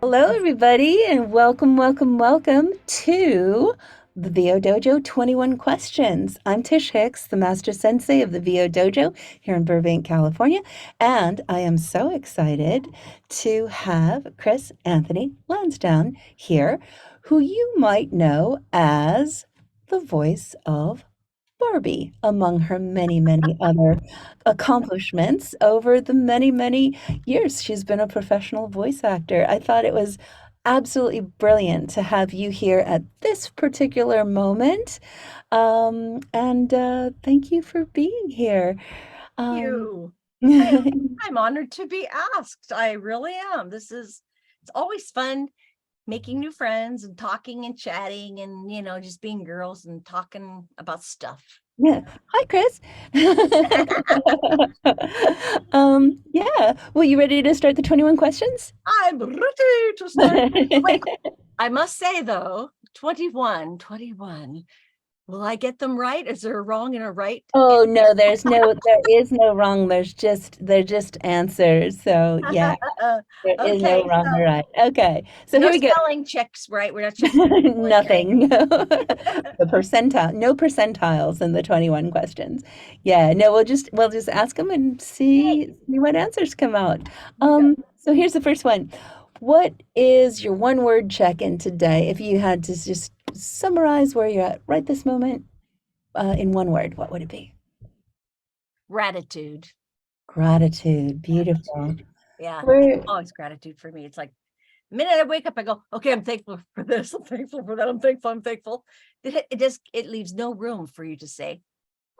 Hello, everybody, and welcome to the VO Dojo 21 Questions. I'm Tish Hicks, the Master Sensei of the VO Dojo here in Burbank, California, and I am so excited to have Chris Anthony Lansdowne here, who you might know as the voice of Barbie, among her many other accomplishments over the many years she's been a professional voice actor. I thought it was absolutely brilliant to have you here at this particular moment. And thank you for being here. Um, You. I'm honored to be asked. I really am. It's always fun making new friends and talking and chatting and just being girls and talking about stuff. yeah. Hi, Chris. Yeah. Well, you ready to start the 21 questions? I'm ready to start. Wait, I must say though, 21. Will I get them right? Is there a wrong and a right? Oh no, there is no wrong. They're just answers. So yeah, there is no Okay, wrong or so right. Okay, so no here we go. spelling checks, right? We're not checking spelling, right? Nothing. The percentile, no percentiles in the 21 questions. Yeah, no, we'll just ask them and Hey, see what answers come out. you go. So here's the first one. What is your one word check-in today? If you had to just summarize where you're at right this moment, in one word, what would it be? Gratitude. Gratitude. Beautiful. Gratitude. Yeah, Where, always gratitude for me. It's like the minute I wake up, I go, okay, I'm thankful for this, I'm thankful for that, I'm thankful. It leaves no room for you to say,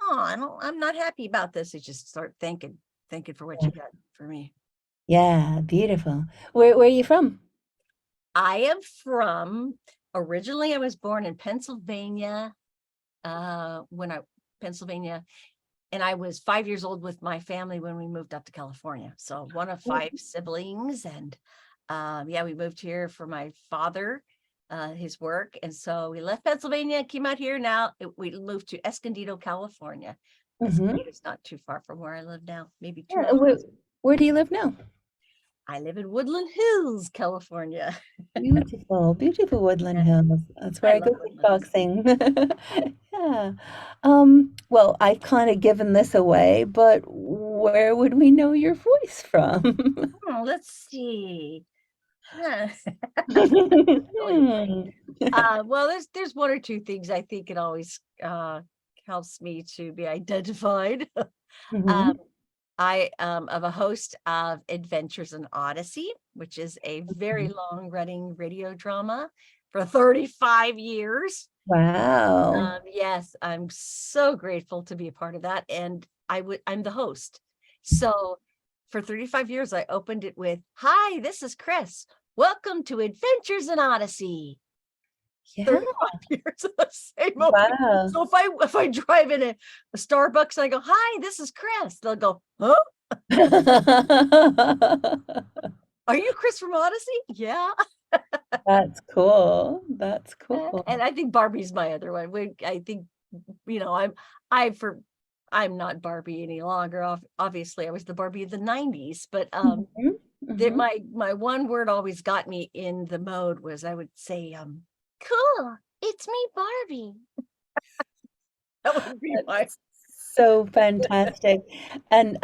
oh, I'm not happy about this. You just start thanking for what you got for me. yeah, beautiful. Where are you from? I am from originally I was born in Pennsylvania, when I Pennsylvania, and I was 5 years old with my family when we moved up to California. So one of five siblings, and yeah, we moved here for my father, his work, and so we left Pennsylvania, came out here. We moved to Escondido, California. Mm-hmm. Escondido's not too far from where I live now, maybe two Yeah, hours. where do you live now? I live in Woodland Hills, California. Beautiful Woodland Yeah, Hills. That's where I I go love Woodlands. kickboxing. Yeah. Well, I've kind of given this away, but where would we know your voice from? Let's see. Yeah. Really funny. Hmm. Well, there's one or two things I think it always helps me to be identified. um, Mhm. I am a host of Adventures in Odyssey, which is a very long running radio drama for 35 years. Wow. Yes, I'm so grateful to be a part of that. And I'm the host. So for 35 years, I opened it with, "Hi, this is Chris. Welcome to Adventures in Odyssey." Yeah. 35 years of the same opening. Wow. So if I drive in a Starbucks and I go, "Hi, this is Chris," they'll go, "Huh? Are you Chris from Odyssey?" Yeah. That's cool. That's cool. And I think Barbie's my other one. I think, you know, I for I'm not Barbie any longer. Obviously, I was the Barbie of the 90s, but Mhm. that Mhm. my one word always got me in the mode was I would say, "Cool, it's me, Barbie." That would be my. That's so fantastic. And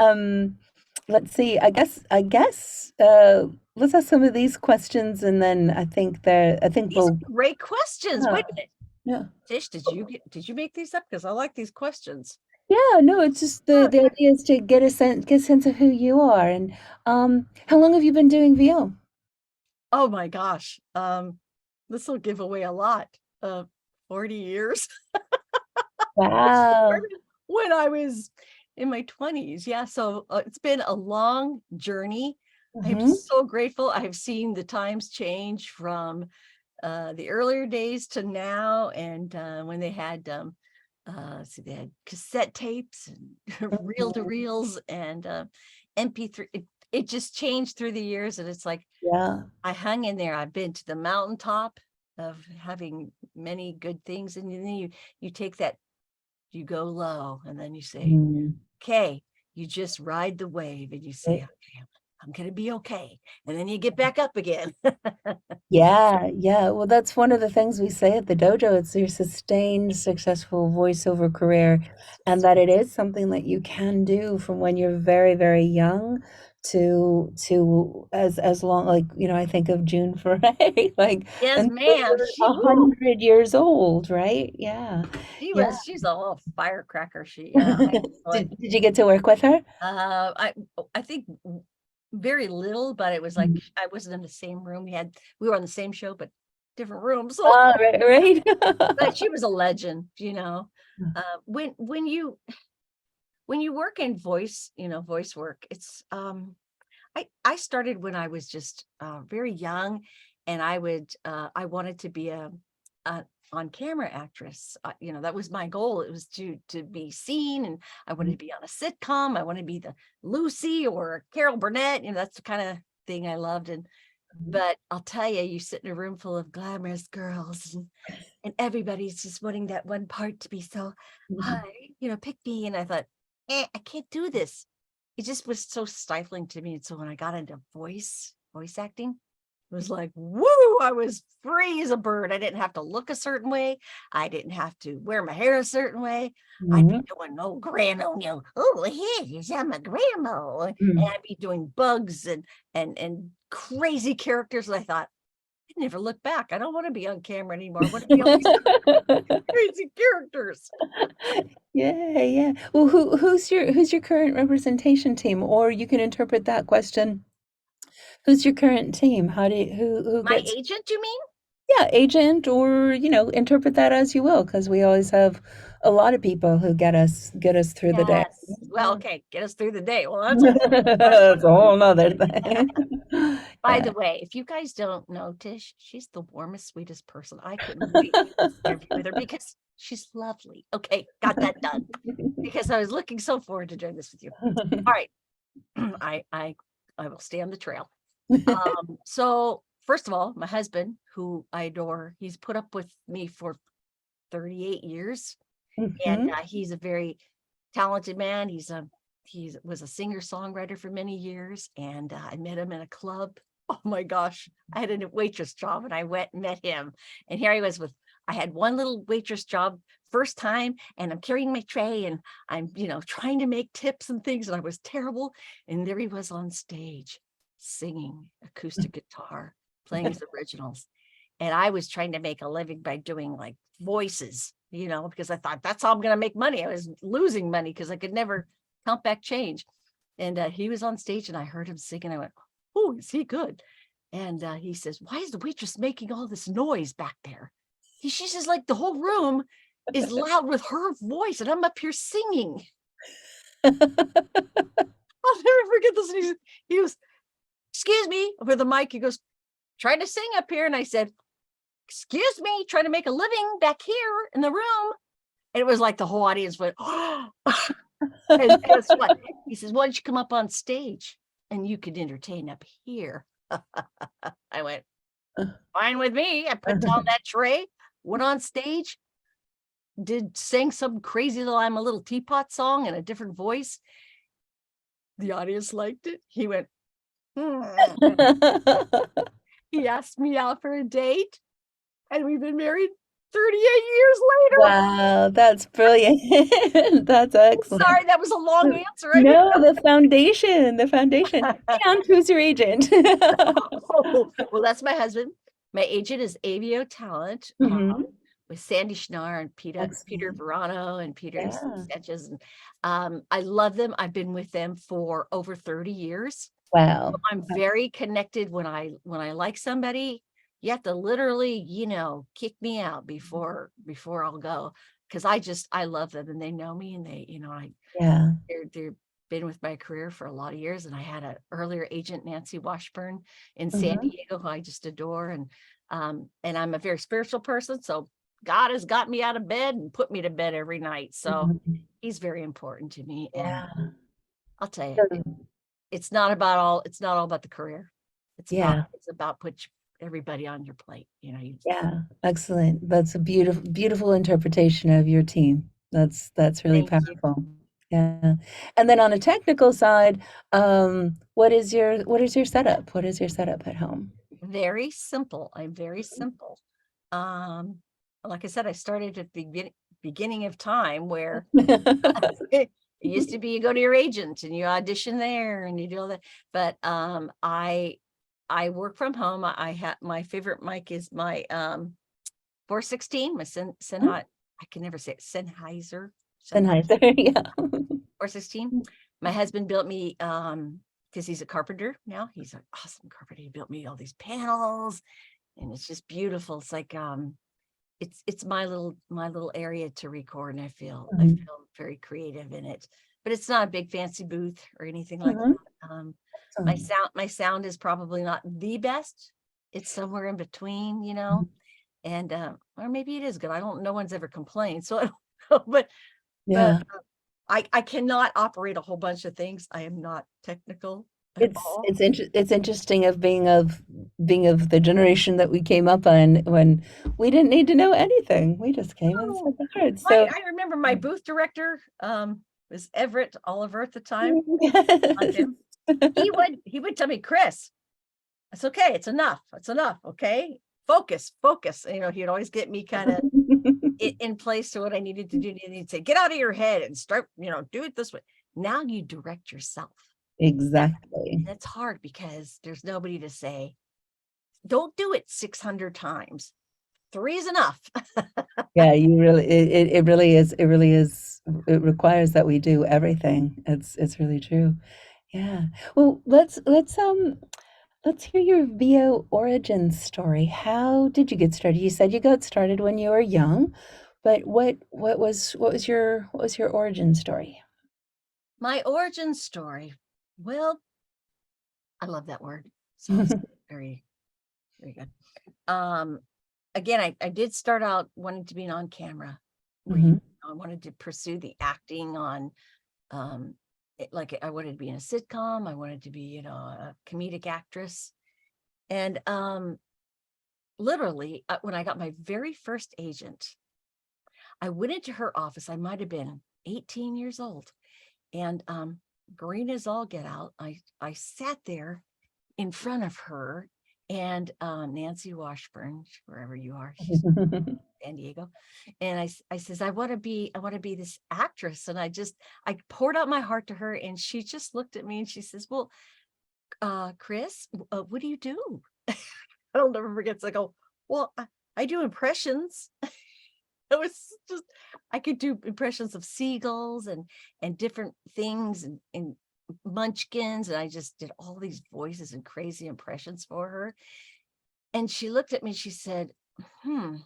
let's see. I guess let's ask some of these questions and then I think These we'll are great questions. yeah, Wait a minute, yeah. Tish, did you make these up? Because I like these questions. Yeah, no, it's just Huh. the idea is to get a sense of who you are and how long have you been doing VO? Oh my gosh, this will give away a lot. 40 years. Wow. When I was in my 20s. Yeah, so it's been a long journey. I'm Hmm. so grateful. I've seen the times change from the earlier days to now, and when they had cassette tapes and reel to reels and MP3. It just changed through the years, and it's like Yeah. I hung in there. I've been to the mountaintop of having many good things, and then you take that, you go low, and then you say, Mm. okay, you just ride the wave, and you say, okay, I'm going to be okay. And then you get back up again. Yeah, yeah. Well, that's one of the things we say at the dojo. It's your sustained, successful voiceover career, and that it is something that you can do from when you're very, very young to as long, like, I think of June Foray, like Yes, until ma'am. you're She, woo, 100 years old, right? Yeah, yeah. she's a little firecracker. Yeah, I enjoyed. Did you get to work with her? I think very little, but it was like Mhm. I wasn't in the same room. We were on the same show, but different rooms. So, Oh, right, but right. she was a legend, when you work in voice work, it's I started when I was just very young, and I wanted to be a on camera actress. That was my goal. It was to be seen, and I wanted to be on a sitcom. I wanted to be the Lucy or Carol Burnett. That's the kind of thing I loved. But I'll tell you, you sit in a room full of glamorous girls, and everybody's just wanting that one part to be so Mhm. high, pick me. And I thought, I can't do this. It just was so stifling to me. And so when I got into voice acting, it was like, woo, I was free as a bird. I didn't have to look a certain way. I didn't have to wear my hair a certain way. I'd be Mhm. doing no grandma, oh, here's I'm a grandma. And Mhm. I'd be doing bugs and crazy characters. And I thought, I never look back. I don't want to be on camera anymore. I want to be on these crazy characters. Yeah, yeah. Well, who's your current representation team? Or you can interpret that question. Who's your current team? Who My gets, agent, you mean? yeah, agent, or interpret that as you will, because we always have a lot of people who get us through the day. Yes. Well, Yeah. okay, get us through the day. Well, that's a whole That's a whole nother thing. By Yeah. the way, if you guys don't know Tish, she's the warmest, sweetest person. I couldn't wait to do this interview with her because she's lovely. Okay, got that done. Because I was looking so forward to doing this with you. All right. I will stay on the trail. So first of all, my husband, who I adore, he's put up with me for 38 years. And Mhm. he's a very talented man. He was a singer-songwriter for many years, and I met him in a club. Oh my gosh, I had a waitress job, and I went and met him. And here I was I had one little waitress job first time, and I'm carrying my tray, and I'm, trying to make tips and things, and I was terrible. And there he was on stage singing acoustic guitar, playing his originals. And I was trying to make a living by doing like voices, because I thought that's how I'm going to make money. I was losing money because I could never count back change. And he was on stage, and I heard him sing, and I went, oh, is he good? And he says, why is the waitress making all this noise back there? She says, like, the whole room is loud with her voice, and I'm up here singing. I'll never forget this. And he goes, excuse me, over the mic. He goes, trying to sing up here. And I said, excuse me, trying to make a living back here in the room. And it was like the whole audience went, oh. And guess what? He says, why don't you come up on stage and you could entertain up here? I went, fine with me. I put down that tray, went on stage, sang some crazy little I'm a Little Teapot song in a different voice. The audience liked it. He went, hmm. He asked me out for a date, and we've been married 38 years later. Wow, that's brilliant. That's excellent. Sorry, that was a long answer. I didn't No, the foundation. know. And who's your agent? Oh, well, that's my husband. My agent is Avio Talent, Mhm. with Sandy Schnarr and Peter Excellent. Verano and Peter Yeah. Sanchez. And I love them. I've been with them for over 30 years. So Wow. I'm very connected. When I like somebody, you have to literally, kick me out before I'll go. Because I love them, and they know me, and Yeah. they're been with my career for a lot of years. And I had an earlier agent, Nancy Washburn, in San Mhm. Diego, who I just adore. And I'm a very spiritual person. So God has got me out of bed and put me to bed every night. So Mhm. he's very important to me. And Yeah. I'll tell you, So it's not all about the career. yeah. It's about put everybody on your plate. Yeah. Excellent. That's a beautiful, beautiful interpretation of your team. That's really Thank you. powerful. Yeah. And then on a technical side, what is your setup? What is your setup at home? Very simple. I'm very simple. Um, like I said, I started at the beginning of time where it used to be you go to your agent and you audition there and you do all that. But I work from home. I have my favorite mic is my 416, my Sennheiser. I can never say it. Sennheiser. Sennheiser, yeah. 416. My husband built me because he's a carpenter now. He's an awesome carpenter. He built me all these panels and it's just beautiful. It's like it's my little area to record, and I Mhm, feel very creative in it. But it's not a big fancy booth or anything like mhm. that. Awesome. My sound is probably not the best. It's somewhere in between, Mhm. and or maybe it is good. I don't. No one's ever complained, so I don't know. But Yeah. I cannot operate a whole bunch of things. I am not technical at It's all. it's it's interesting of being of the generation that we came up on when we didn't need to know anything. We just came and said Oh, the words. So I remember my booth director was Everett Oliver at the time. Loved yes. him. He would tell me, Chris, it's okay, it's enough. It's enough. Okay. Focus. He'd always get me kind of in place to what I needed to do. And he'd say, get out of your head and start, do it this way. Now you direct yourself. That, Exactly. that's hard because there's nobody to say, don't do it 600 times. 3 is enough. Yeah, you really it really is it requires that we do everything. It's really true. Yeah. Well, let's hear your VO origin story. How did you get started? You said you got started when you were young, but what was your origin story? My origin story. Well, I love that word. Sounds very, very good. Um, Again, I did start out wanting to be on camera, where Mhm. I wanted to pursue the acting on, like I wanted to be in a sitcom. I wanted to be, a comedic actress. And literally, when I got my very first agent, I went into her office. I might have been 18 years old, and green as all get out. I sat there in front of her and Nancy Washburn, wherever you are, she's San Diego. And I says, I want to be this actress. And I poured out my heart to her, and she just looked at me and she says, well, Chris, what do you do? I'll never forget. So I go, well, I do impressions. It was just, I could do impressions of seagulls and different things and munchkins. And I just did all these voices and crazy impressions for her. And she looked at me, she said, hmm,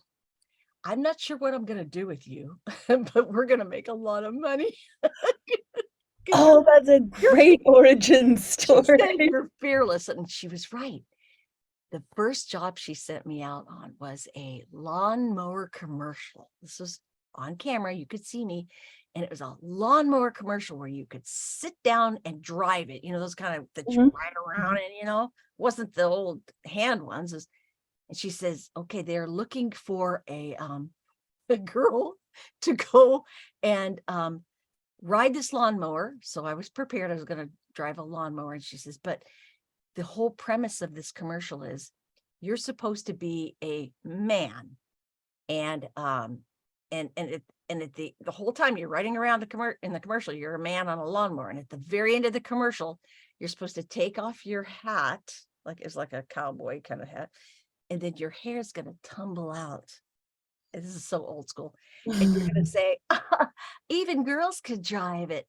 I'm not sure what I'm going to do with you, but we're going to make a lot of money because Oh, that's a you're, great origin she said, story. you're fearless. And she was right. The first job she sent me out on was a lawnmower commercial. This was on camera. You could see me. And it was a lawnmower commercial where you could sit down and drive it. Those kind of that you Mhm. ride around in, wasn't the old hand ones. And she says, okay, they're looking for a girl to go and ride this lawnmower. So I was prepared. I was going to drive a lawnmower. And she says, but the whole premise of this commercial is you're supposed to be a man. And at the whole time you're riding around in the commercial, you're a man on a lawnmower. And at the very end of the commercial, you're supposed to take off your hat, like it's like a cowboy kind of hat, and then your hair is going to tumble out. This is so old school. And you're going to say, even girls could drive it.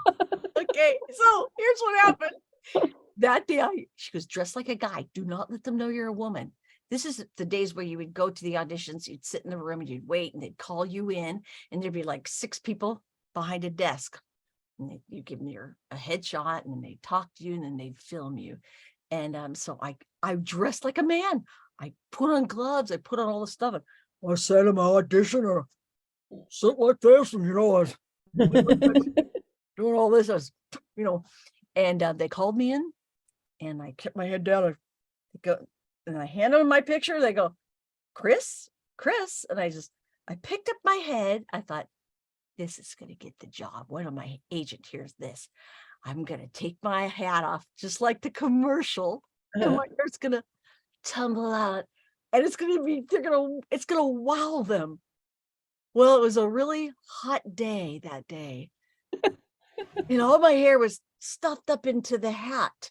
Okay, so here's what happened. That day, she was dressed like a guy. Do not let them know you're a woman. This is the days where you would go to the auditions, you'd sit in the room and you'd wait, and they'd call you in, and there'd be like 6 people behind a desk. And you give them a headshot, and then they'd talk to you, and then they'd film you. And so I dressed like a man. I put on gloves, I put on all the stuff. And I said in my audition, or sit like this, and I was doing all this. I was, and they called me in, and I kept my head down. I go, and I hand them my picture. They go, Chris, and I picked up my head. I thought, this is going to get the job. One of my agent hears this. I'm going to take my hat off, just like the commercial, and my hair's going to tumble out, and it's going to wow them. Well, it was a really hot day that day. And all my hair was stuffed up into the hat.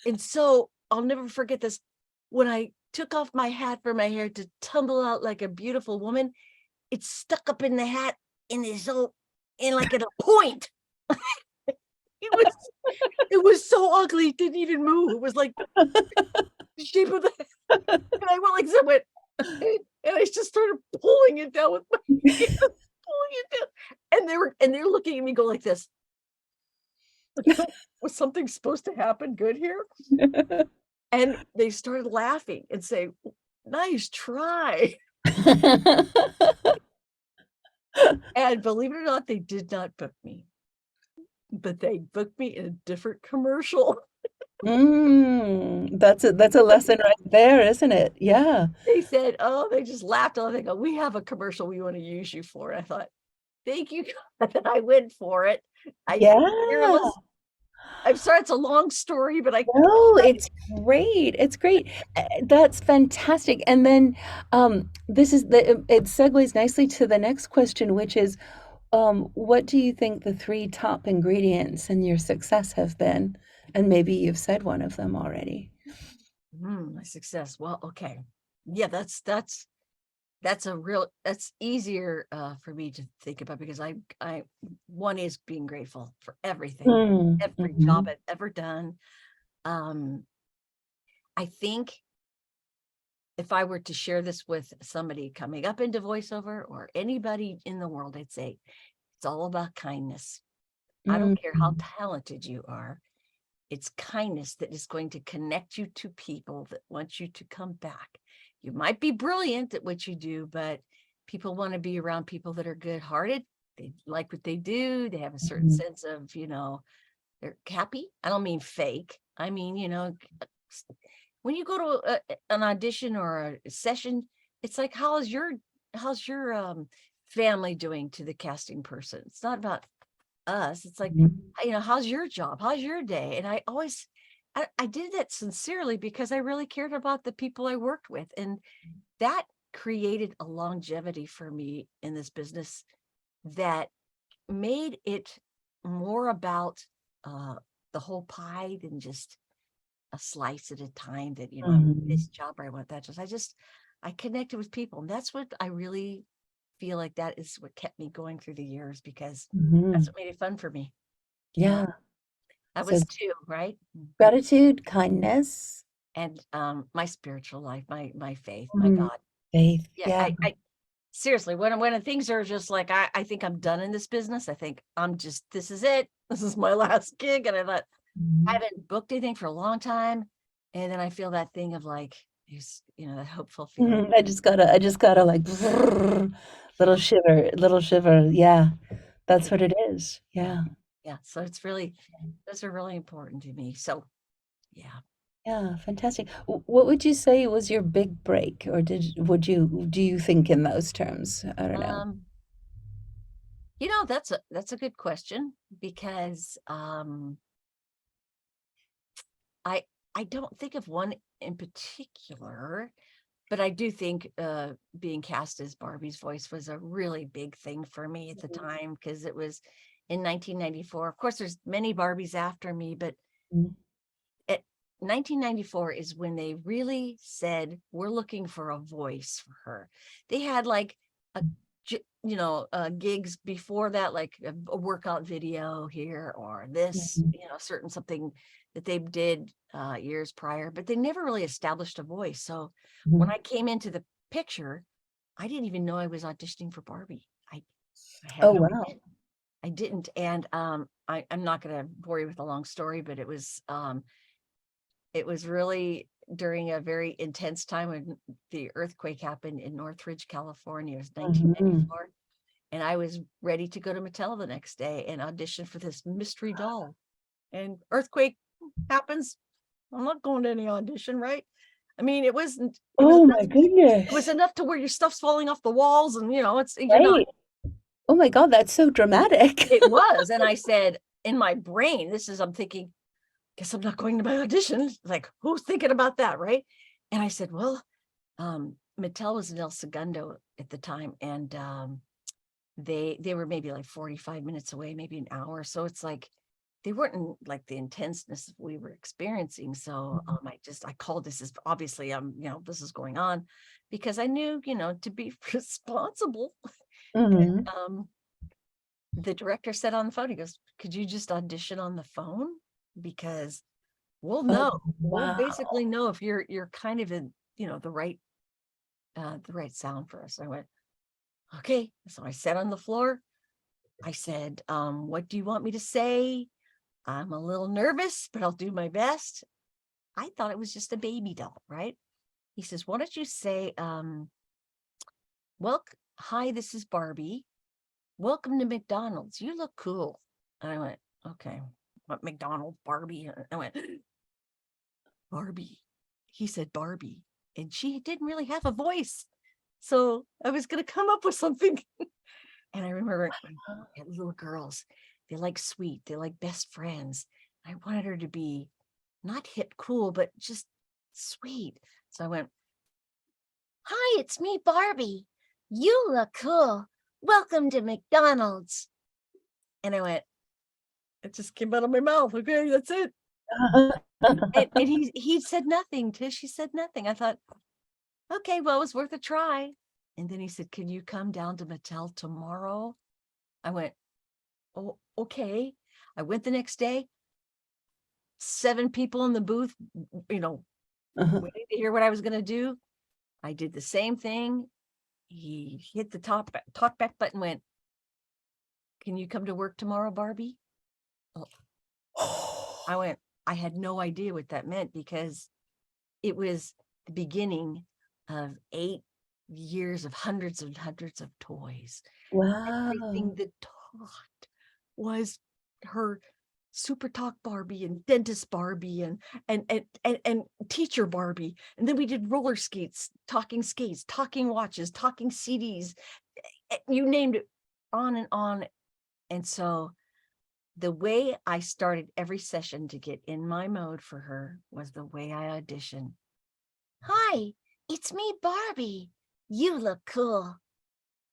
And so I'll never forget this. When I took off my hat for my hair to tumble out like a beautiful woman, it stuck up in the hat in like at a point. It was so ugly, it didn't even move. It was like the shape of the head. And I went like this, went, and I just started pulling it down with my hands, pulling it down. And they're looking at me go like this. Was something supposed to happen good here? And they started laughing and saying, nice try. And believe it or not, they did not book me, but they booked me in a different commercial. That's a lesson right there, isn't it? Yeah. They said, oh, they just laughed. Oh, they go, we have a commercial we want to use you for. I thought, thank you. And I went for it. Yeah. I'm sorry, it's a long story, but No, it's great. It's great. That's fantastic. And then it segues nicely to the next question, which is what do you think the three top ingredients in your success have been? And maybe you've said one of them already. my success. Well, okay. Yeah, that's easier for me to think about, because one is being grateful for everything, every job I've ever done. I think if I were to share this with somebody coming up into voiceover or anybody in the world, I'd say it's all about kindness. I don't care how talented you are. It's kindness that is going to connect you to people that want you to come back. You might be brilliant at what you do, but people want to be around people that are good-hearted. They like what they do. They have a certain sense of, they're happy. I don't mean fake. I mean, when you go to an audition or a session, it's like, how's your family doing to the casting person? It's not about us. It's like, how's your job? How's your day? And I did that sincerely because I really cared about the people I worked with. And that created a longevity for me in this business that made it more about the whole pie than just a slice at a time that, this job or I want that. I connected with people. And that's what I really feel like that is what kept me going through the years, because that's what made it fun for me. Yeah. That So was two, right? gratitude, kindness, And my spiritual life, my faith, my God. faith. Yeah, Yeah. I seriously, when things are just like, I think I'm done in this business. I think this is it. This is my last gig. And I thought, I haven't booked anything for a long time. And then I feel that thing of like, that hopeful feeling. I just gotta like little shiver. Yeah. That's what it is. Yeah. Yeah. So those are really important to me. So yeah. Yeah, fantastic. What would you say was your big break, or do you think in those terms? I don't know. That's a good question, because I don't think of one in particular, but I do think being cast as Barbie's voice was a really big thing for me at the time, because it was in 1994. Of course, there's many Barbies after me, but Mhm. 1994 is when they really said, we're looking for a voice for her. They had like gigs before that, like a workout video here or this, certain something that they did years prior, but they never really established a voice. So when I came into the picture, I didn't even know I was auditioning for Barbie. I had Oh, no wow. idea. I didn't. And I'm not going to bore you with a long story, but it was really during a very intense time when the earthquake happened in Northridge, California. It was 1994. And I was ready to go to Mattel the next day and audition for this mystery doll. And earthquake happens. I'm not going to any audition, right? I mean, it was Oh my enough, goodness. it was enough to where your stuff's falling off the walls, and you're not Right. Oh my God, that's so dramatic. It was. And I said, in my brain, I'm thinking, guess I'm not going to my audition. Like, who's thinking about that, right? And I said, well, Mattel was in El Segundo at the time, and they were maybe like 45 minutes away, maybe an hour. So it's like they weren't in like the intenseness we were experiencing. So I called this as obviously this is going on, because I knew, to be responsible. Mhm. The director said on the phone, he goes, could you just audition on the phone? Because we'll Oh, know. We'll wow. basically know if you're kind of in, the right sound for us. I went, okay. So I sat on the floor. I said, what do you want me to say? I'm a little nervous, but I'll do my best. I thought it was just a baby doll, right? He says, why don't you say, well, hi, this is Barbie. Welcome to McDonald's. You look cool. And I went, okay, what McDonald's, Barbie? I went, Barbie. He said Barbie. And she didn't really have a voice. So I was going to come up with something. And I remember little girls, they like sweet, they like best friends. I wanted her to be not hip cool, but just sweet. So I went, hi, it's me, Barbie. You look cool. Welcome to McDonald's. And I went, it just came out of my mouth. Okay, that's it. And he said nothing. Tish, he said nothing. I thought, okay, well, it was worth a try. And then he said, can you come down to Mattel tomorrow? I went, oh, okay. I went the next day, 7 people in the booth, waiting to hear what I was going to do. I did the same thing. He hit the talk back button, went, can you come to work tomorrow, Barbie? I went, I had no idea what that meant, because it was the beginning of 8 years of hundreds and hundreds of toys. Wow. Everything that talked was her super talk Barbie and dentist Barbie and teacher Barbie. And then we did roller skates, talking watches, talking CDs, you named it, on and on. And so the way I started every session to get in my mode for her was the way I auditioned. Hi, it's me, Barbie. You look cool.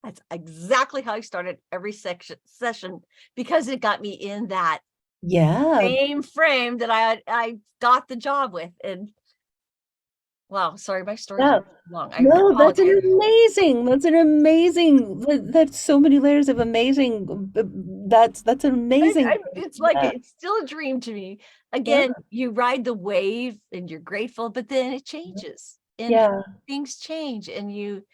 That's exactly how I started every session, because it got me in that Yeah. same frame that I got the job with. And wow, sorry, my story's Yeah. long. I No, apologize. that's an amazing, that's so many layers of amazing. That's an amazing. It's like Yeah. it's still a dream to me. Yeah. Again, you ride the wave and you're grateful, but then it changes and Yeah. things change, and you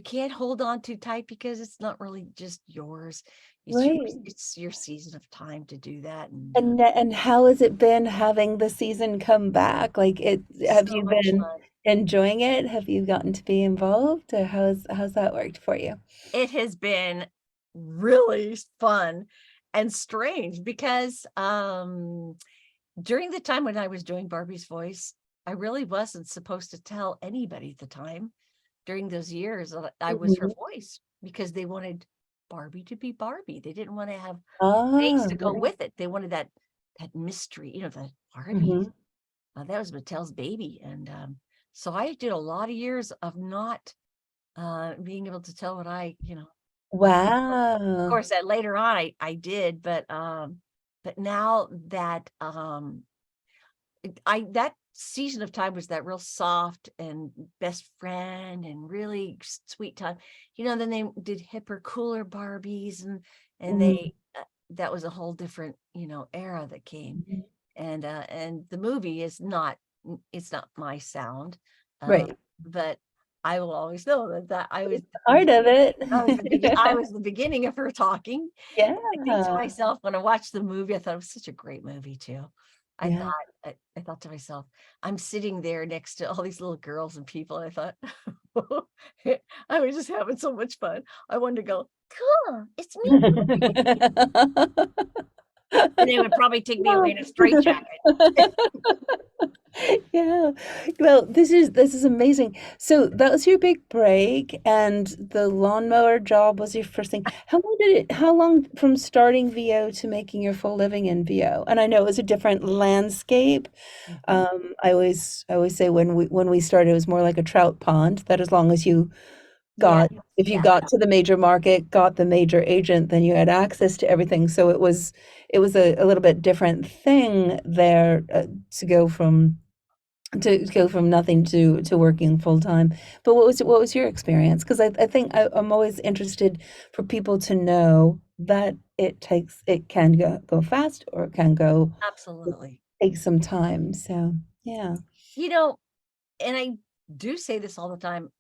can't hold on too tight, because it's not really just yours. Right. It's your season of time to do that. And And how has it been having the season come back? Like have so you much been fun. enjoying it? Have you gotten to be involved, or how's that worked for you? It has been really fun and strange, because during the time when I was doing Barbie's voice, I really wasn't supposed to tell anybody at the time, during those years, that I was her Mhm. voice, because they wanted Barbie to be Barbie. They didn't want to have face Ah, to go right. with it. They wanted that mystery, the Barbie. Mhm. That was Mattel's baby. And so I did a lot of years of not being able to tell what I, of Wow. course, that later on I did, but now that I that season of time was that real soft and best friend and really sweet time. Then they did hipper, cooler Barbies, and Mhm. they that was a whole different, era that came. Mhm. And the movie is not, it's not my sound. Uh, Right. but I will always know that I was It's part of it. I was the beginning of her talking. Yeah. I think to myself, when I watched the movie, I thought it was such a great movie too. I thought, Yeah. I thought to myself, I'm sitting there next to all these little girls and people. And I thought, I was just having so much fun. I wanted to go, cool, it's me. And they would probably take me away in a straitjacket. Yeah. Well, this is amazing. So that was your big break, and the lawnmower job was your first thing. How long from starting VO to making your full living in VO? And I know it was a different landscape. Mhm. I always say when we started, it was more like a trout pond, that as long as you Yeah, got if you yeah, got to the major market, got the major agent, then you had access to everything. So it was a little bit different thing there, to go from nothing to working full time. But what was your experience? Because I think I'm always interested for people to know that it can go fast, or it can absolutely. take some time. So yeah. You know, and I do say this all the time.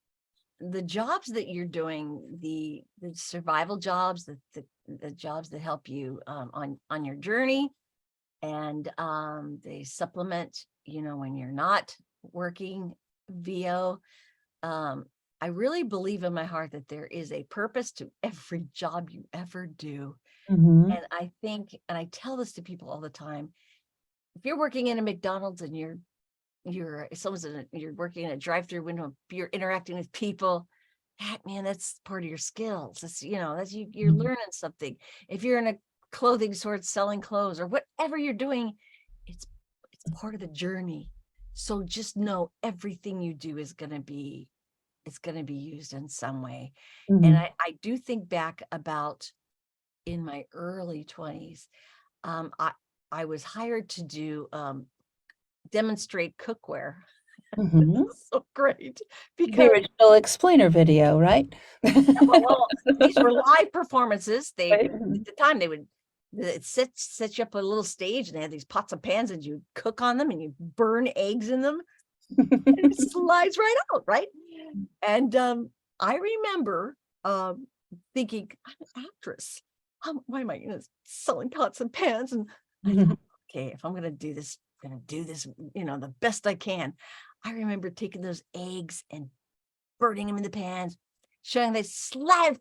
The jobs that you're doing, the survival jobs, the jobs that help you on your journey, and they supplement, when you're not working VO. Um, I really believe in my heart that there is a purpose to every job you ever do. Hmm. And I think, and I tell this to people all the time, if you're working in a McDonald's and you're working in a drive-through window, you're interacting with people, that's part of your skills. That's you're learning something. If you're in a clothing store selling clothes or whatever you're doing, it's it's part of the journey. So just know everything you do is going to be it's going to be used in some way. And Hmm. I do think back about in my early 20s. I was hired to do demonstrate cookware. Hmm. So great The because original explainer video, right? well, these were live performances. They Right? at the time they would set you up a little stage, and they had these pots and pans, and you cook on them and you burn eggs in them, and it slides right out, right? And I remember thinking, I'm an actress. Why am I selling pots and pans? And I thought, okay, if I'm gonna do this, I'm gonna do this, the best I can. I remember taking those eggs and burning them in the pans, showing they slide,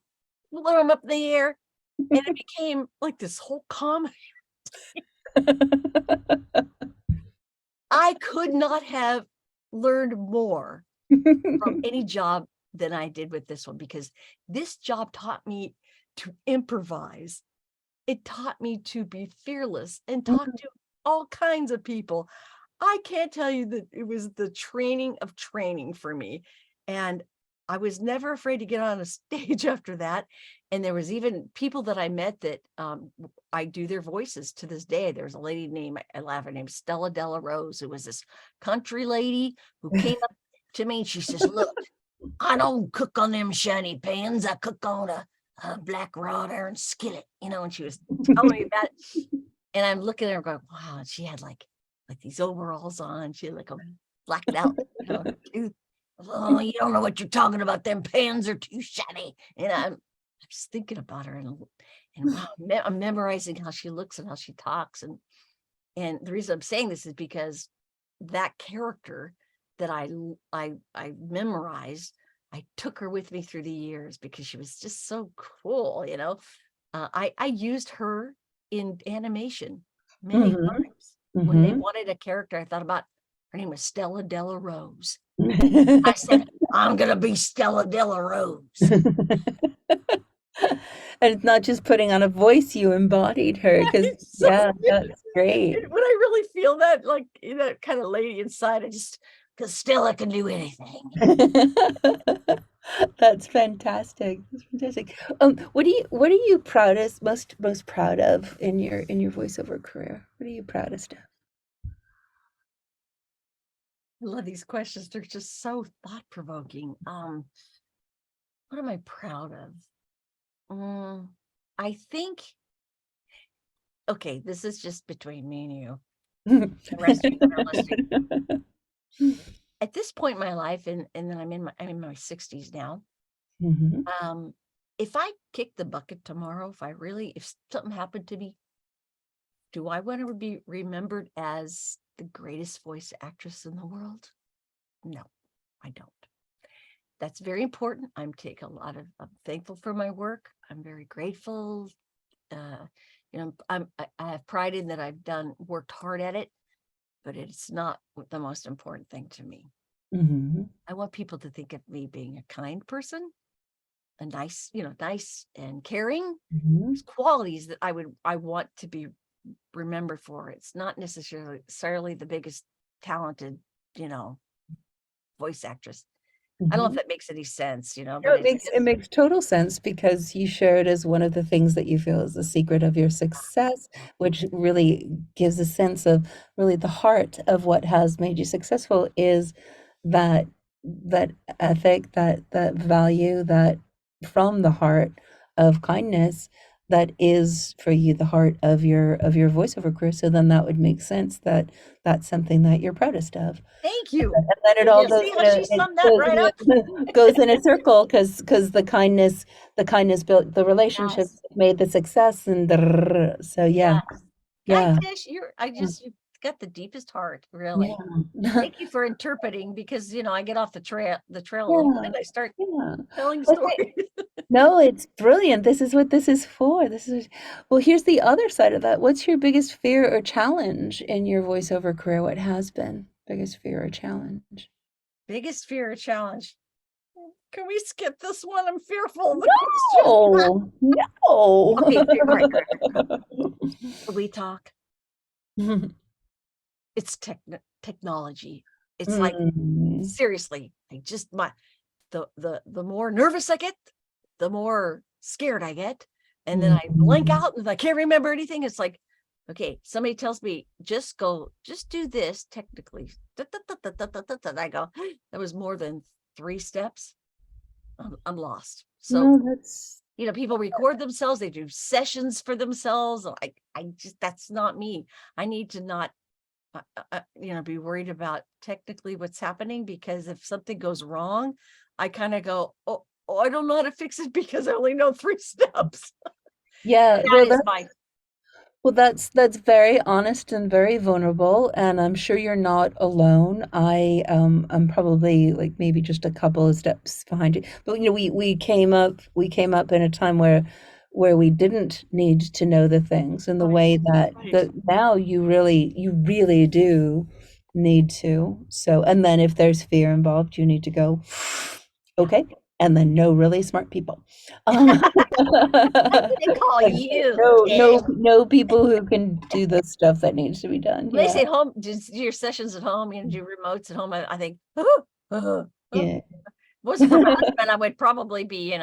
blow them up in the air, and it became like this whole comedy. I could not have learned more from any job than I did with this one, because this job taught me to improvise. It taught me to be fearless and talk to all kinds of people. I can't tell you that it was the training of training for me. And I was never afraid to get on a stage after that. And there was even people that I met that I do their voices to this day. There was a lady named, I laugh, her name Stella Della Rose, who was this country lady who came up to me and she says, "Look, I don't cook on them shiny pans. I cook on a black wrought iron skillet," and she was telling me about it. And I'm looking at her going, wow. And she had like these overalls on. She had like a black belt, her tooth. "Oh, you don't know what you're talking about. Them pans are too shiny." And I'm just thinking about her, and wow, I'm memorizing how she looks and how she talks. And the reason I'm saying this is because that character that I memorized, I took her with me through the years because she was just so cool. I used her in animation many Mhm. times. When they Mhm. wanted a character, I thought about, her name was Stella Della Rose. I said, I'm gonna be Stella Della Rose. And it's not just putting on a voice, you embodied her, because It's so yeah, good. that's great. When I really feel that, like, that kind of lady inside, I just, because Stella can do anything. That's fantastic. That's fantastic. What are you most proud of in your voiceover career? What are you proudest of? I love these questions. They're just so thought provoking. What am I proud of? I think, okay, this is just between me and you. The rest of you that are listening. At this point in my life, and then I'm in my 60s now. Mhm. Um, if I kick the bucket tomorrow, if something happened to me, do I want to be remembered as the greatest voice actress in the world? No, I don't. That's very important. I'm thankful for my work. I'm very grateful. I have pride in that I've worked hard at it. but it's not the most important thing to me. Mhm. I want people to think of me being a kind person, a nice, nice and caring. Mhm. It's qualities that I want to be remembered for. It's not necessarily the biggest talented, voice actress. I don't know if Mhm. that makes any sense, No, but it makes total sense because you share it as one of the things that you feel is the secret of your success, which really gives a sense of really the heart of what has made you successful is that that ethic, that value, that from the heart of kindness that is for you the heart of your voiceover career. So then that would make sense that that's something that you're proudest of. thank you. And then it Thank all you. goes See in how a she it summed that goes right in up? a goes in a circle because the kindness built the relationships Yes. made the success and so yeah, Yes. Guy yeah, Tish, you've got the deepest heart, yeah, really. Thank you for interpreting because I get off the trail a little bit yeah, and I start yeah. telling But the stories. no, it's brilliant. This is what this is for. This is well, here's the other side of that. What's your biggest fear or challenge in your voiceover career? What has been biggest fear or challenge? Biggest fear or challenge. Can we skip this one? I'm fearful of the question. No, no. Okay, all right, all right, all right. We talk. It's technology. It's like Mm. seriously, the more nervous I get, the more scared I get. And then I blank Mhm. out and I can't remember anything. It's like, okay, somebody tells me, just do this technically. I go, that was more than 3 steps. I'm lost. So, No, that's people record themselves, they do sessions for themselves. That's not me. I need to not be worried about technically what's happening because if something goes wrong, I kind of go, oh, I don't know how to fix it because I only know 3 steps. yeah, That is my that's very honest and very vulnerable, and I'm sure you're not alone. I'm probably like maybe just a couple of steps behind you. But we came up in a time where we didn't need to know the things in the right, way right. that now you really do need to. So, and then if there's fear involved, you need to go, Yeah. okay, and then know really smart people. Um, I'm gonna call you, Tish. no people who can do the stuff that needs to be done. When they Yeah, say home, do your sessions at home, do remotes at home. I think, oh, yeah. wasn't for my husband, I would probably be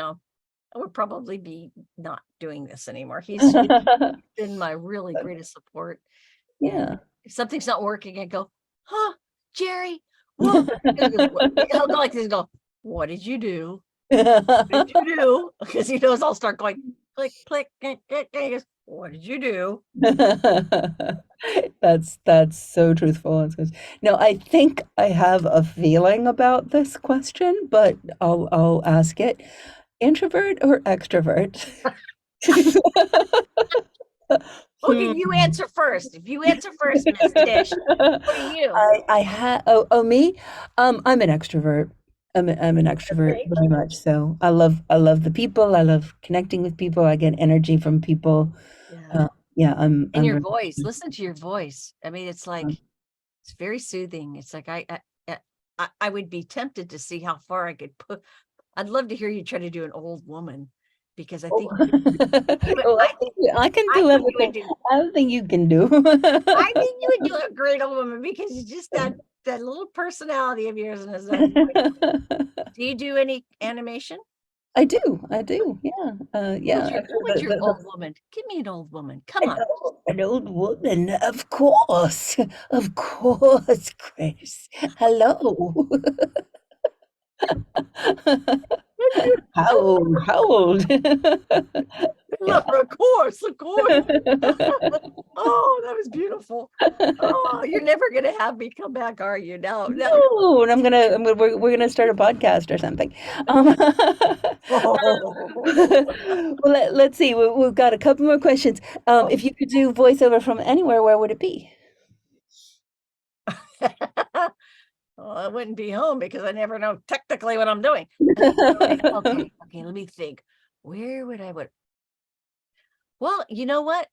not doing this anymore. He's been my really greatest support. And Yeah. if something's not working, I go, huh, Jerry, whoa. He'll go like this and go, what did you do? What did you do? Because he knows I'll start going, click, click, click, click. He goes, what did you do? That's so truthful. No, I think I have a feeling about this question, but I'll ask it. Introvert or extrovert? Okay, you Hmm. answer first. If you answer first, Miss Tish, what are you? I had me. I'm an extrovert. I'm an extrovert Okay. very much so. I love the people. I love connecting with people. I get energy from people. Yeah. Uh, yeah, And I'm your very voice, listen to your voice. I mean, it's very soothing. It's like I would be tempted to see how far I could put. I'd love to hear you try to do an old woman because I oh, think oh, I can I do think you would everything. do Everything you can do. I think you would do a great old woman because you just that little personality of yours and that voice. Do you do any animation? I do. Yeah, yeah. Who Actually, would your old woman? Give me an old woman. Come on. an old woman, of course, Grace. Hello. How old? How old? Yeah. Of course, of course. Oh, that was beautiful. Oh, you're never gonna have me come back, are you? No, no. No, and we're gonna start a podcast or something. Oh. Well, let's see. We've got a couple more questions. Oh. If you could do voiceover from anywhere, where would it be? Well, I wouldn't be home because I never know technically what I'm doing. Okay, let me think. Where would I would Well, you know what?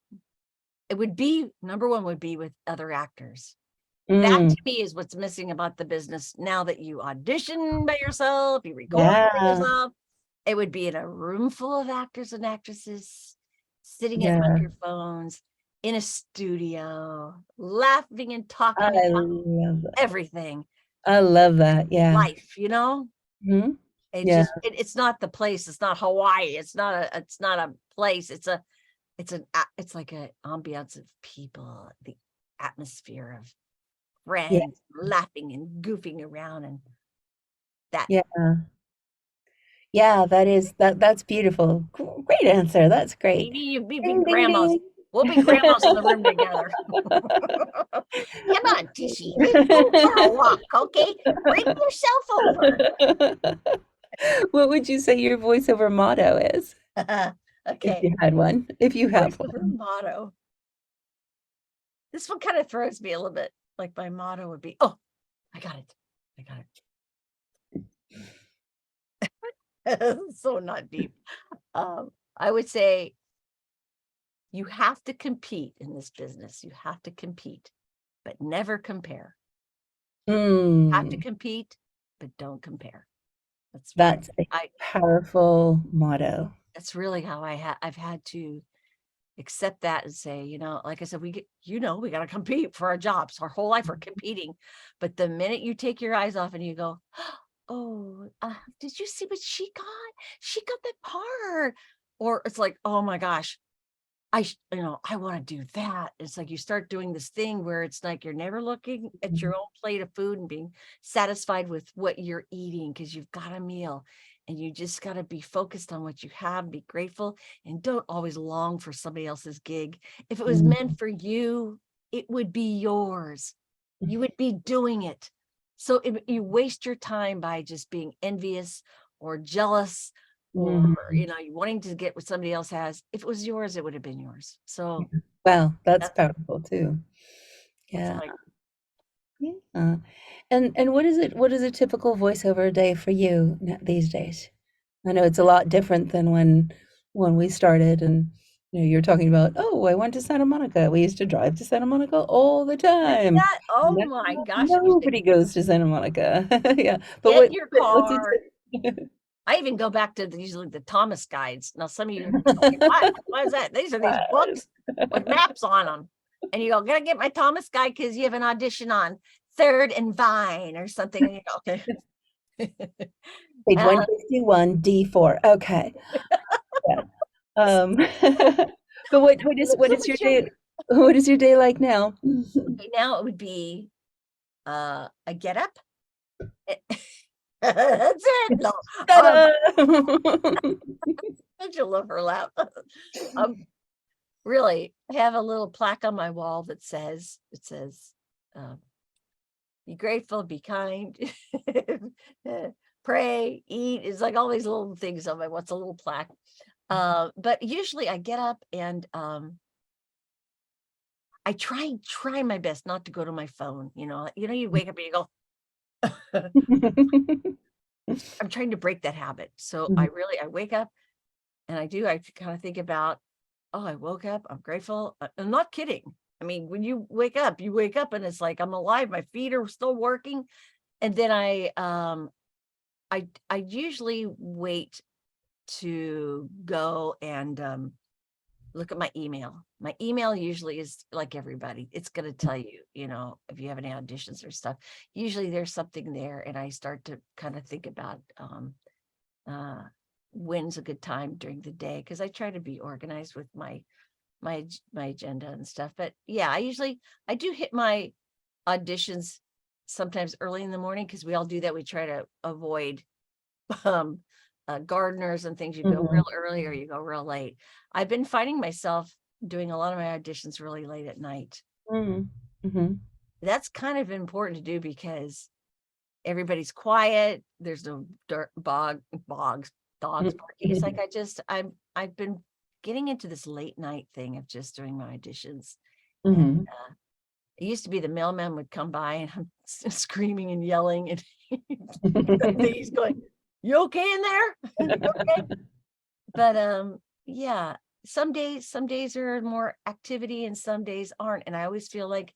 It would be number one would be with other actors. That Mm, to me is what's missing about the business. Now that you audition by yourself, you record by yeah. yourself, it would be in a room full of actors and actresses sitting at Yeah. microphones in a studio, laughing and talking I about love that. everything, I love that. Yeah. life, you know? Mhm. It Yeah. just it's not the place, it's not Hawaii, it's not a place, it's like a ambiance of people, the atmosphere of Yeah. friends laughing and goofing around, and that Yeah. Yeah, that's beautiful. Great answer. That's great. maybe you be Ding, ding, grandmas. ding. We'll be grandmas in the room together. Come on, Tishy, let's go for a walk, okay? Bring yourself over. What would you say your voiceover motto is? If Okay, you had one. If you have voiceover one. motto. This one kind of throws me a little bit. Like my motto would be, oh, I got it. I got it. So not deep. I would say you have to compete in this business. You have to compete, but never compare. Have to Mm, compete, but don't compare. That's my that's a I powerful motto. that's really how I've had to accept that and say, like I said, we got to compete for our jobs. Our whole life we're competing. But the minute you take your eyes off and you go, oh, did you see what she got? She got that part. Or it's like, oh my gosh, I want to do that. It's like you start doing this thing where it's like you're never looking at your own plate of food and being satisfied with what you're eating because you've got a meal, and you just got to be focused on what you have, be grateful, and don't always long for somebody else's gig. If it was Mm, meant for you, it would be yours. You would be doing it. So if you waste your time by just being envious or jealous, or mm. you wanting to get what somebody else has. If it was yours, it would have been yours. So Wow, that's that's powerful too. that's Yeah. like Yeah. And what is a typical voiceover day for you these days? I know it's a lot different than when we started and you're talking about, oh, I went to Santa Monica. We used to drive to Santa Monica all the time. that. Oh Now my gosh, I used to nobody goes to Santa Monica. Yeah. But get in your what's it? car. I even go back to usually the Thomas guides. Now some of you are like, what? What is that? These are these books with maps on them. And you go, gotta get my Thomas guide because you have an audition on Third and Vine or something. And you go, okay. Page uh, 151, D4. Okay. Yeah. Um, but what so is your much younger. day what is your day like now? Okay, now it would be I get up. That's it. No, Ta-da! don't you love her laugh? Um, really, I have a little plaque on my wall that says, um, be grateful, be kind, pray, eat. It's like all these little things on my what's a little plaque. But usually I get up and I try my best not to go to my phone. You wake up and you go, I'm trying to break that habit. So Mhm, I wake up and I kind of think about, oh, I woke up, I'm grateful. I'm not kidding. I mean, when you wake up and it's like I'm alive, my feet are still working. And then I usually wait to go and look at my email. My email usually is like everybody. It's going to tell you, if you have any auditions or stuff. Usually there's something there, and I start to kind of think about uh, when's a good time during the day, because I try to be organized with my agenda and stuff. But yeah, I do hit my auditions sometimes early in the morning, because we all do that. We try to avoid um gardeners and things. You go mhm, real early or you go real late. I've been finding myself doing a lot of my auditions really late at night. mhm, mhm, That's kind of important to do because everybody's quiet. There's no bogs, dogs barking. It's like mhm, I've been getting into this late night thing of just doing my auditions. And mhm. it used to be the mailman would come by and I'm screaming and yelling, and he's going, "You okay in there? You okay?" But yeah, some days are more activity and some days aren't. And I always feel like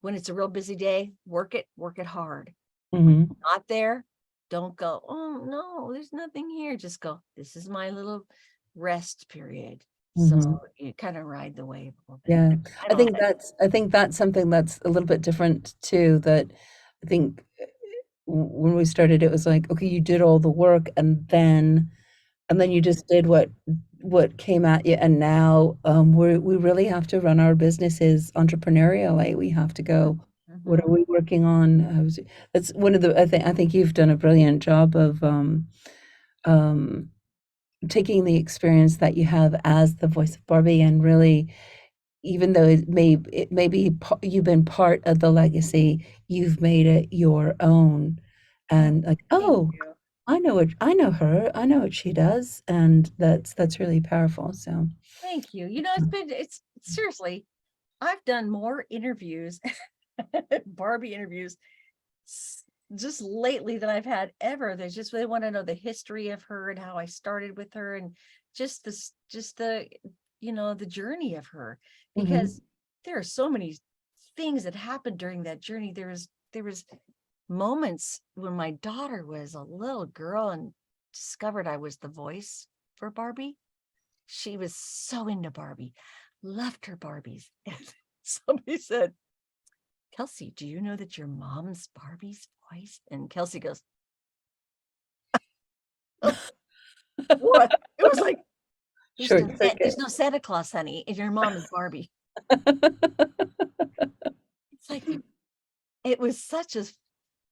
when it's a real busy day, work it hard. When Hmm. you're not there, don't go, oh no, there's nothing here. Just go, this is my little rest period. So Hmm. you kind of ride the wave a little bit. Yeah, I don't know. I think that's something that's a little bit different too. That I think when we started, it was like, okay, you did all the work, and then you just did what came at you. And now we really have to run our businesses entrepreneurially. We have to go, what are Mhm. we working on? That's one of the, I think you've done a brilliant job of um, taking the experience that you have as the voice of Barbie and really, even though it may be you've been part of the legacy, you've made it your own. Oh, And like, thank oh, you. I know her, I know what she does, and that's really powerful. So, Thank you. It's seriously, I've done more interviews, Barbie interviews, just lately than I've had ever. There's just, they want to know the history of her and how I started with her and just the, the journey of her, mhm, because there are so many things that happened during that journey. There was moments when my daughter was a little girl and discovered I was the voice for Barbie. She was so into Barbie, loved her Barbies. And somebody said, Kelsey, do you know that your mom's Barbie's voice? And Kelsey goes, oh, what? It was like, short there's circuit. no Santa Claus, honey, and your mom is Barbie. It's like, it was such a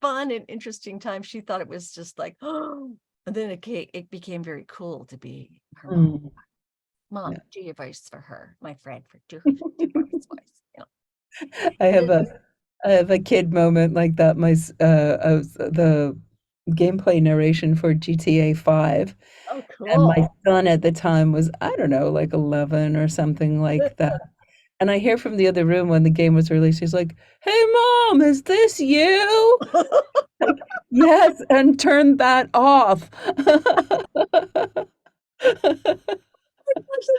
fun and interesting time. She thought it was just like, oh, and then it became very cool to be her mom. Mm, Mom, yeah. do your voice for her, my friend, for do Barbie's voice. I And have then, a kid moment like that. The gameplay narration for GTA 5. oh, And my cool. son at the time was, I don't know, like 11 or something like that. And I hear from the other room when the game was released, he's like, "Hey, mom, is this you?" Like, yes, and turn that off.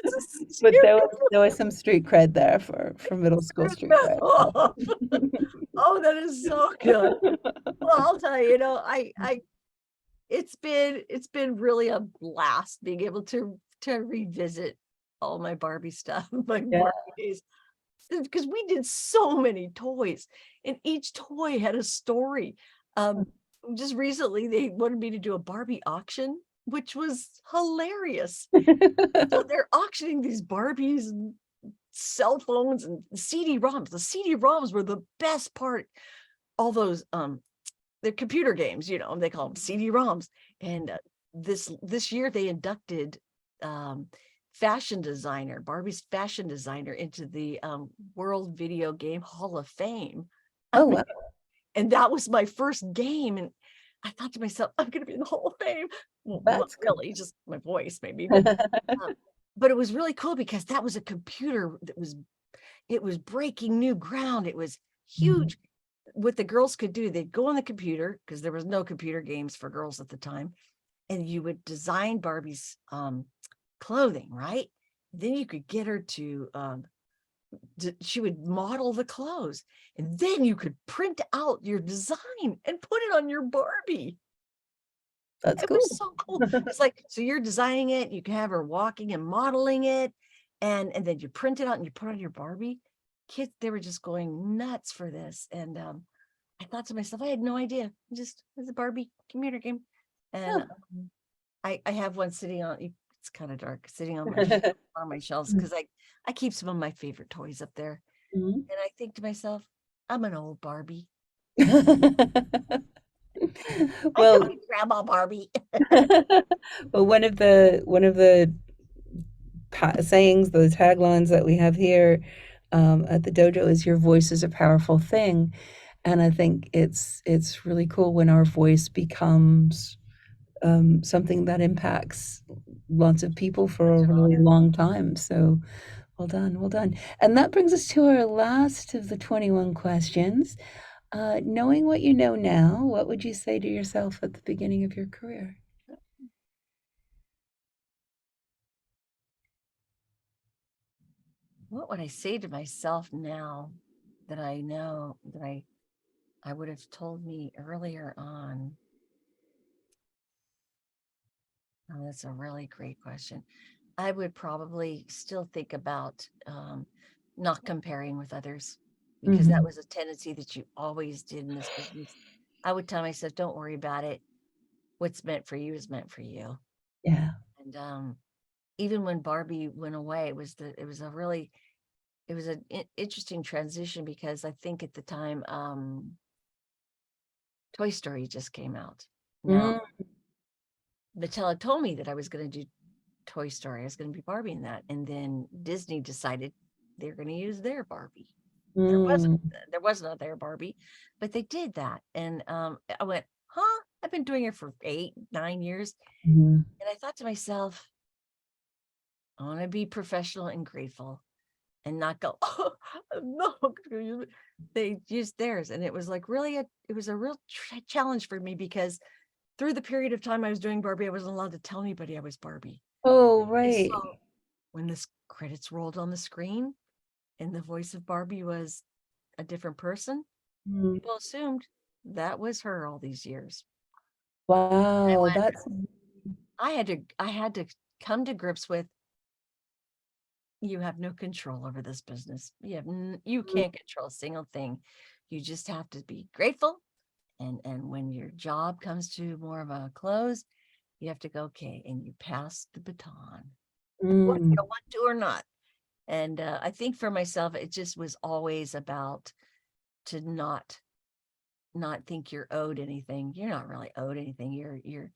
It's But cute. there was some street cred there for middle school street cred. Oh, oh, that is so good. Well, I'll tell you, it's been really a blast being able to revisit all my Barbie stuff, my Yeah. Barbie days, because we did so many toys, and each toy had a story. Just recently, they wanted me to do a Barbie auction, which was hilarious. So they're auctioning these Barbies and cell phones and CD-ROMs. The CD-ROMs were the best part. All those they're computer games, they call them CD-ROMs. And this year they inducted um Barbie's fashion designer into the World Video Game Hall of Fame. I Oh, mean, wow. and that was my first game, and I thought to myself, I'm going to be in the Hall of Fame. Well, not That's cool. really, just my voice maybe, um, but it was really cool because that was a computer it was breaking new ground. It was Mhm. huge. What the girls could do, they'd go on the computer, because there was no computer games for girls at the time, and you would design Barbie's clothing, right? Then you could get her she would model the clothes, and then you could print out your design and put it on your Barbie. That's It was cool. so cool. It's like, so you're designing it, you can have her walking and modeling it, and then you print it out and you put on your Barbie. Kids, they were just going nuts for this. And I thought to myself, I had no idea. It's a Barbie computer game. And I have one sitting on, it's kind of dark, sitting on my shelves, because I keep some of my favorite toys up there. Mhm. And I think to myself, I'm an old Barbie. I Well, call you Grandma Barbie. well, one of the sayings, the taglines that we have here at the dojo is "Your voice is a powerful thing," and I think it's really cool when our voice becomes something that impacts lots of people for Such a an really honor. long time. So well done, well done. And that brings us to our last of the 21 questions. Knowing what you know now, what would you say to yourself at the beginning of your career? What would I say to myself now? that I know that I would have told me earlier on? Oh, that's a really great question. I would probably still think about not comparing with others, because that Mhm. was a tendency that you always did in this business. I would tell myself, don't worry about it. What's meant for you is meant for you. Yeah. And even when Barbie went away, it was an interesting transition, because I think at the time Toy Story just came out. Now, Mm, Mattel had told me that I was going to do Toy Story. I was going to be Barbie in that, and then Disney decided they're going to use their Barbie. There wasn't mm, there was not their Barbie, but they did that, and I went, huh? I've been doing it for 8, 9 years, mhm. and I thought to myself, I want to be professional and grateful, and not go, oh no, they used theirs, and it was like it was a real challenge for me, because through the period of time I was doing Barbie, I wasn't allowed to tell anybody I was Barbie. Oh, And right. so when the credits rolled on the screen and the voice of Barbie was a different person, Mm. people assumed that was her all these years. I Wow, went, that's I had to come to grips with, you have no control over this business. You can't control a single thing. You just have to be grateful. And when your job comes to more of a close, you have to go, okay, and you pass the baton, whether you mm, want to or not. And I think for myself, it just was always about to not think you're owed anything. You're not really owed anything. You're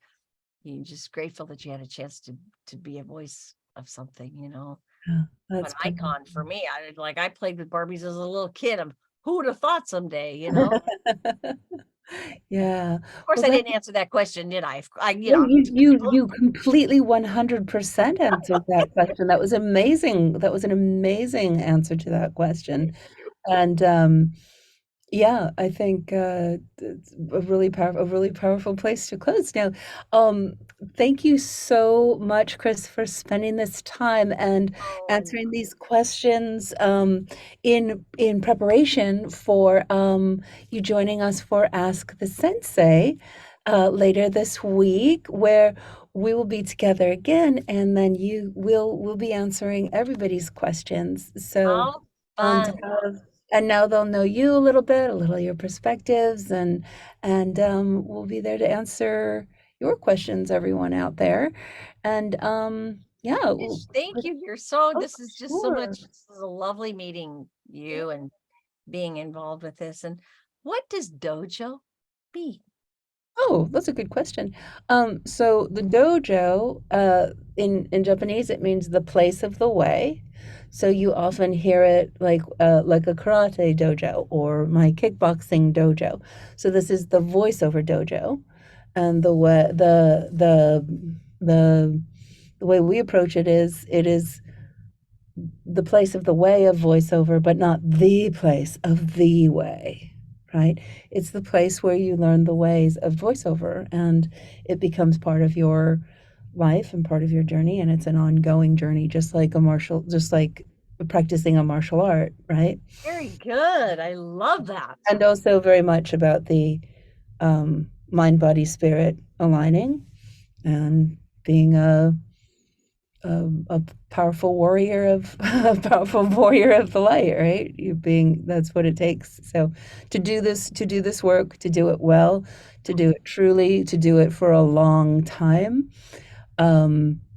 just grateful that you had a chance to be a voice of something, yeah, an that's powerful. icon for me. I played with Barbies as a little kid. Who would have thought someday? Yeah. Of course, Well, I that didn't answer that question, did I? well, you completely 100% answered that question. That was amazing. That was an amazing answer to that question. And yeah, I think it's a really powerful place to close. Now, um, thank you so much, Chris, for spending this time and Oh, I answering these questions in preparation for you joining us for Ask the Sensei later this week, where we will be together again, and then you will we'll be answering everybody's questions. So, how to fun. have and now they'll know you a little bit, a little your perspectives, and we'll be there to answer your questions, everyone out there. And yeah, well, Thank you. oh, This is just so sure. much. This is a lovely meeting you and being involved with this. And what does dojo be? Oh, that's a good question. So the dojo, in Japanese, it means the place of the way. So you often hear it like a karate dojo or my kickboxing dojo. So this is the voiceover dojo, and the the way we approach it is the place of the way of voiceover, but not the place of the way, right? It's the place where you learn the ways of voiceover and it becomes part of your life and part of your journey. And it's an ongoing journey, just like practicing a martial art, right? Very good. I love that. And also very much about the mind, body, spirit aligning and being a powerful warrior of a powerful warrior of the light, right? You being that's what it takes. So to do this work, to do it well, to do it truly, to do it for a long time,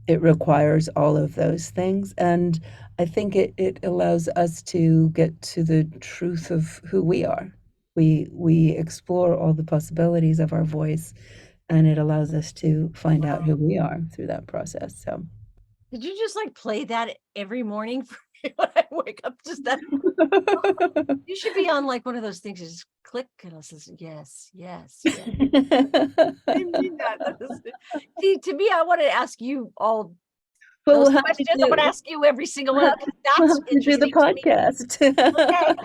it requires all of those things. And I think it allows us to get to the truth of who we are. We explore all the possibilities of our voice and it allows us to find out Wow. who we are through that process. So Did you just like play that every morning for me when I wake up? Just that. You should be on like one of those things. You just click and it says, yes, yes, yes. I mean that. See, to me, I want to ask you all Well, those questions. I want to ask you every single one because we'll that's have to do the interesting to me. podcast. Okay.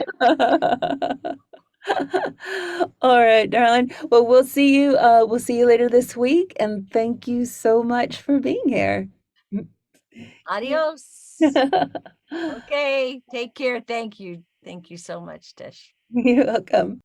All right, darling. Well, we'll see you later this week, and thank you so much for being here. Adios. Okay. Take care. Thank you. Thank you so much, Tish. You're welcome.